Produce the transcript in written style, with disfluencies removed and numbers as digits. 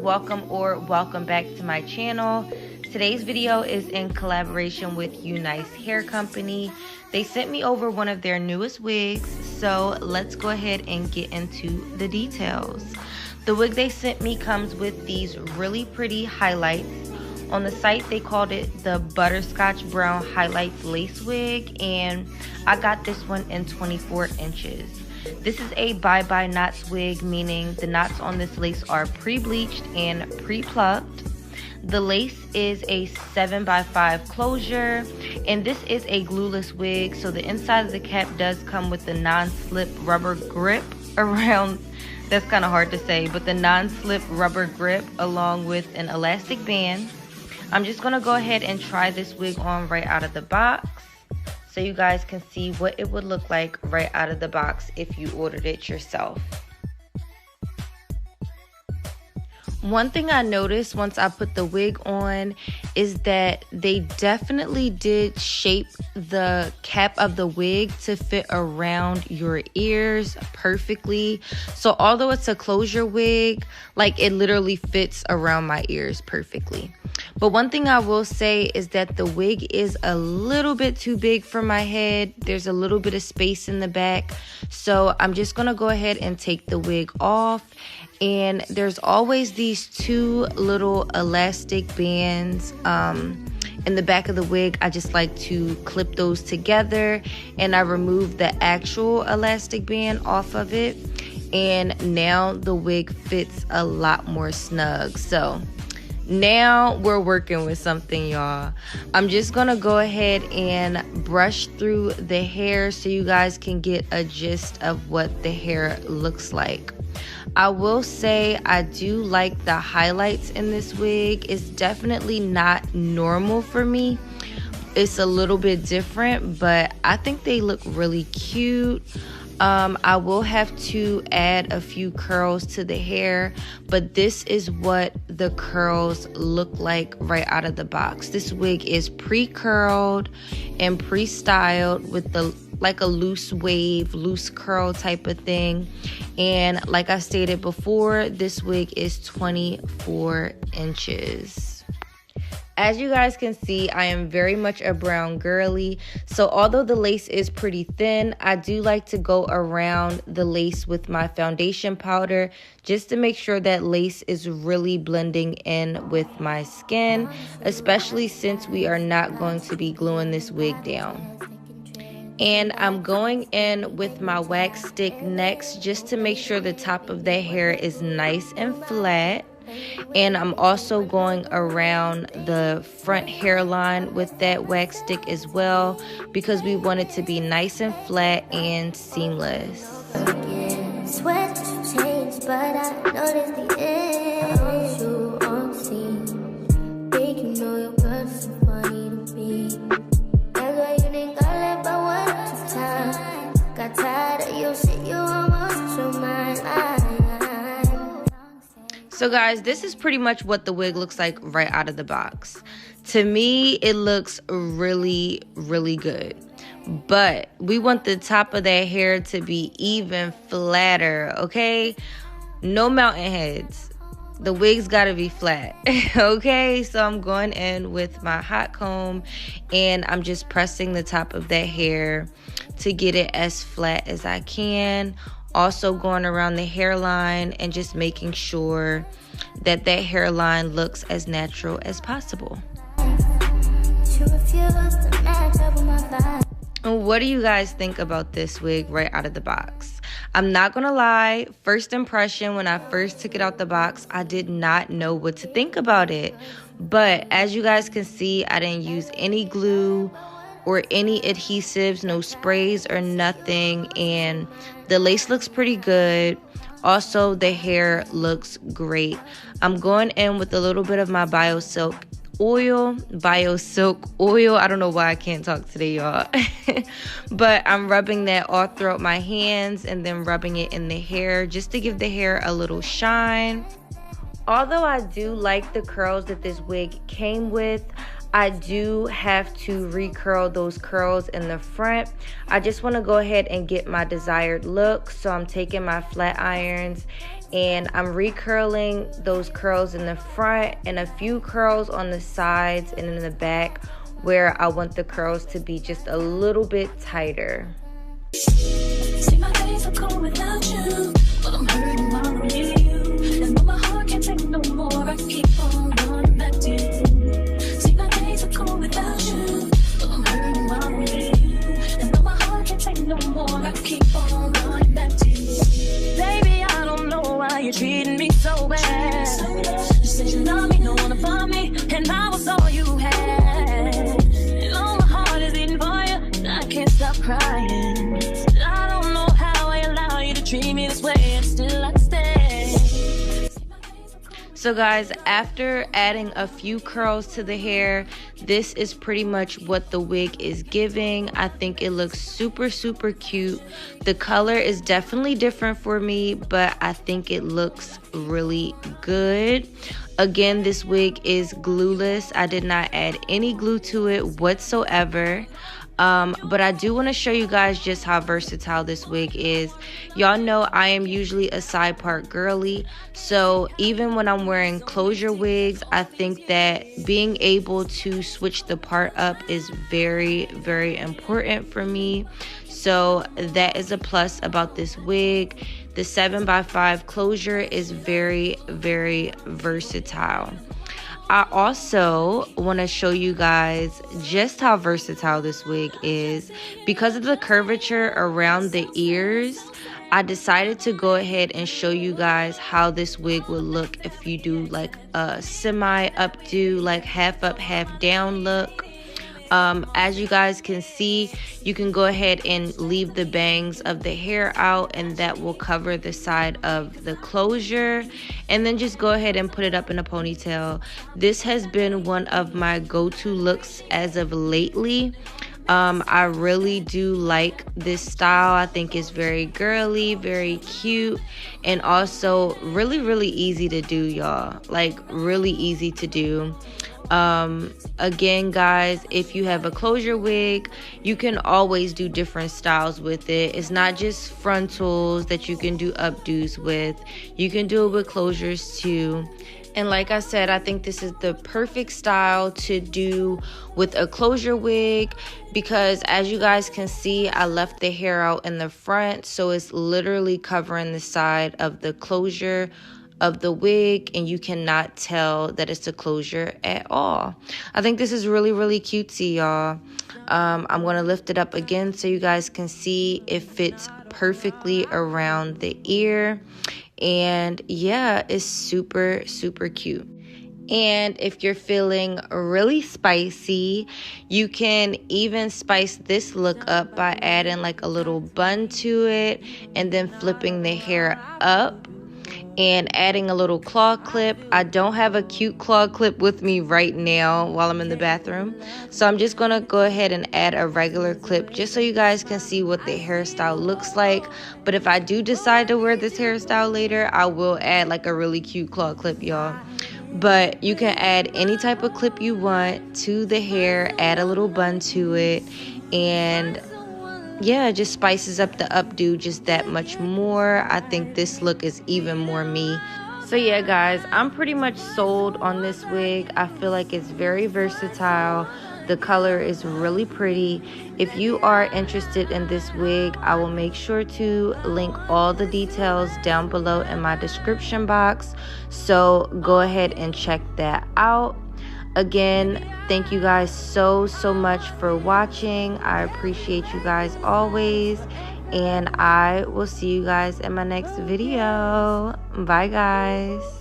welcome back to my channel. Today's video is in collaboration with UNice Hair Company. They sent me over one of their newest wigs, so let's go ahead and get into the details. The wig they sent me comes with these really pretty highlights. On the site they called it the Butterscotch Brown Highlights Lace Wig, and I got this one in 24 inches. This is a bye-bye knots wig, meaning the knots on this lace are pre-bleached and pre-plucked. The lace is a 7x5 closure, and this is a glueless wig, so the inside of the cap does come with the non-slip rubber grip around, that's kind of hard to say, but the non-slip rubber grip along with an elastic band. I'm just going to go ahead and try this wig on right out of the box so you guys can see what it would look like right out of the box if you ordered it yourself. One thing I noticed once I put the wig on is that they definitely did shape the cap of the wig to fit around your ears perfectly. So although it's a closure wig, like it literally fits around my ears perfectly. But one thing I will say is that the wig is a little bit too big for my head. There's a little bit of space in the back. So I'm just going to go ahead and take the wig off. And there's always these two little elastic bands in the back of the wig. I just like to clip those together, and I remove the actual elastic band off of it. And now the wig fits a lot more snug. So now we're working with something, y'all. I'm just gonna go ahead and brush through the hair so you guys can get a gist of what the hair looks like. I will say I do like the highlights in this wig. It's definitely not normal for me. It's a little bit different, but I think they look really cute. I will have to add a few curls to the hair, but this is what the curls look like right out of the box. This wig is pre-curled and pre-styled with the like a loose wave, loose curl type of thing. And like I stated before, this wig is 24 inches. As you guys can see, I am very much a brown girly. So although the lace is pretty thin, I do like to go around the lace with my foundation powder just to make sure that lace is really blending in with my skin, especially since we are not going to be gluing this wig down. And I'm going in with my wax stick next just to make sure the top of the hair is nice and flat. And I'm also going around the front hairline with that wax stick as well, because we want it to be nice and flat and seamless. Sweat changed, but I noticed the end. You on scene. Think you know your girl's so funny to me. That's why you didn't call it but one time. Got tired of your shit, you almost your mind. So guys, this is pretty much what the wig looks like right out of the box. To me, it looks really, really good. But we want the top of that hair to be even flatter, okay? No mountain heads. The wig's gotta be flat, okay? So I'm going in with my hot comb, and I'm just pressing the top of that hair to get it as flat as I can. Also going around the hairline and just making sure that that hairline looks as natural as possible. And what do you guys think about this wig right out of the box? I'm not gonna lie, first impression when I first took it out the box, I did not know what to think about it. But as you guys can see, I didn't use any glue or any adhesives, no sprays or nothing, and the lace looks pretty good. Also, the hair looks great. I'm going in with a little bit of my Biosilk oil. I don't know why I can't talk today, y'all. But I'm rubbing that all throughout my hands and then rubbing it in the hair just to give the hair a little shine. Although I do like the curls that this wig came with, I do have to recurl those curls in the front. I just want to go ahead and get my desired look, so I'm taking my flat irons and I'm recurling those curls in the front and a few curls on the sides and in the back where I want the curls to be just a little bit tighter. See, my days are cold without you, but I'm hurting while I'm near you. And though my heart can't take no more, I keep on going back to you. See, my days are cold without you, but I'm hurting while I'm near you. And though my heart can't take no more, I keep on going back to you. Baby, I don't know why you're treating me so bad. You said you love me, no one above me, and I was all you had. And all my heart is beating for you, and I can't stop crying. I don't know how I allow you to treat me this way, and still I stay. So guys, after adding a few curls to the hair, this is pretty much what the wig is giving. I think it looks super cute. The color is definitely different for me, but I think it looks really good. Again, this wig is glueless. I did not add any glue to it whatsoever. But I do want to show you guys just how versatile this wig is. Y'all know I am usually a side part girly, so even when I'm wearing closure wigs, I think that being able to switch the part up is very important for me. So that is a plus about this wig. The 7x5 closure is very versatile. I also want to show you guys just how versatile this wig is. Because of the curvature around the ears, I decided to go ahead and show you guys how this wig would look if you do like a semi updo, like half up, half down look. As you guys can see, you can go ahead and leave the bangs of the hair out, and that will cover the side of the closure, and then just go ahead and put it up in a ponytail. This has been one of my go-to looks as of lately. I really do like this style. I think it's very girly, very cute, and also really easy to do, y'all. Like really easy to do. Again, guys, if you have a closure wig, you can always do different styles with it. It's not just frontals that you can do updos with. You can do it with closures too. And like I said, I think this is the perfect style to do with a closure wig, because as you guys can see, I left the hair out in the front, so it's literally covering the side of the closure of the wig, and you cannot tell that it's a closure at all. I think this is really cutesy, y'all. I'm gonna lift it up again so you guys can see it fits perfectly around the ear, and yeah, it's super cute. And if you're feeling really spicy, you can even spice this look up by adding like a little bun to it and then flipping the hair up and adding a little claw clip. I don't have a cute claw clip with me right now while I'm in the bathroom, so I'm just gonna go ahead and add a regular clip just so you guys can see what the hairstyle looks like. But if I do decide to wear this hairstyle later, I will add like a really cute claw clip, y'all. But you can add any type of clip you want to the hair, add a little bun to it, and yeah, it just spices up the updo just that much more. I think this look is even more me. So yeah, guys, I'm pretty much sold on this wig. I feel like it's very versatile. The color is really pretty. If you are interested in this wig, I will make sure to link all the details down below in my description box. So go ahead and check that out. Again, thank you guys so much for watching. I appreciate you guys always, and I will see you guys in my next video. Bye, guys.